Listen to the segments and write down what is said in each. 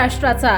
महाराष्ट्राचा।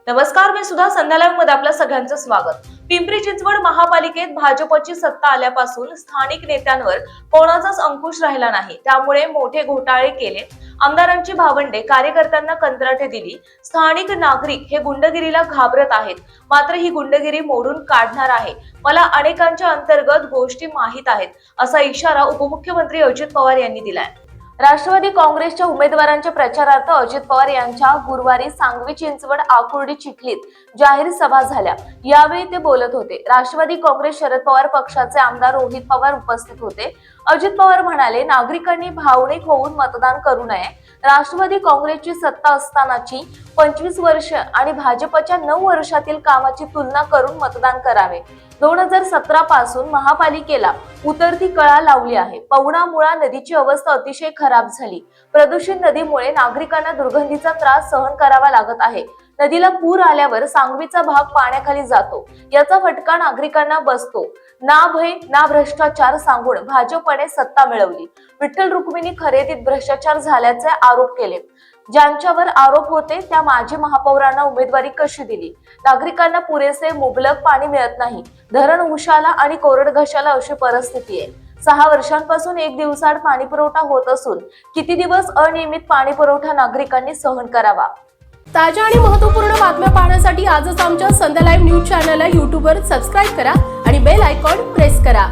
नमस्कार, मी सुद्धा संध्या लाईव्ह मध्ये आपल्या सगळ्यांचं स्वागत। पिंपरी चिंचवड महापालिकेत भाजपची सत्ता आल्यापासून स्थानिक नेत्यांवर कोणाचाच अंकुश राहिला नाही। त्यामुळे मोठे घोटाळे केले, आमदारांची भावंडे, कार्यकर्त्यांना कंत्राटे दिली। स्थानिक नागरिक हे गुंडगिरीला घाबरत आहेत, मात्र ही गुंडगिरी मोडून काढणार आहे। मला अनेकांच्या अंतर्गत गोष्टी माहीत आहेत, असा इशारा उपमुख्यमंत्री अजित पवार यांनी दिलाय। राष्ट्रवादी काँग्रेसच्या उमेदवारांच्या प्रचारार्थ अजित पवार यांच्या गुरुवारी सांगवी, चिंचवड, आकुर्डी, चिखलीत जाहीर सभा झाल्या। यावेळी ते बोलत होते। राष्ट्रवादी काँग्रेस शरद पवार पक्षाचे आमदार रोहित पवार उपस्थित होते। अजित पवार म्हणाले, नागरिकांनी भावनिक होऊन मतदान करू नये। राष्ट्रवादी काँग्रेसची सत्ता असतानाची 25 वर्ष आणि भाजपच्या 9 वर्षातील कामाची तुलना करून मतदान करावे। 2017 पासून महापालिकेला उतरती कळा लावली आहे। पवना मुळा नदीची अवस्था अतिशय खराब झाली। प्रदूषित नदीमुळे नागरिकांना दुर्गंधीचा त्रास सहन करावा लागत आहे। नदीला पूर आल्यावर सांगवीचा भाग पाण्याखाली जातो, याचा फटका नागरिकांना बसतो। ना भय ना भ्रष्टाचार सांगून भाजपने सत्ता मिळवली। विठ्ठल रुक्मिणी खरेदीत भ्रष्टाचार झाल्याचे आरोप केले। ज्यांच्यावर आरोप होते त्या माजी महापौरांना उमेदवारी कशी दिली? नागरिकांना पुरेसे मुबलक पाणी मिळत नाही। धरण उशाला आणि कोरड घशाला अशी परिस्थिती आहे। 6 वर्षांपासून 1 दिवसाआड पाणी पुरवठा होत असून किती दिवस अनियमित पाणी पुरवठा नागरिकांनी सहन करावा? ताज्या आणि महत्त्वपूर्ण बातम्या पाहण्यासाठी आजच आमच्या संध्या लाईव्ह न्यूज चॅनलला YouTube वर सबस्क्राईब करा आणि बेल आयकॉन प्रेस करा।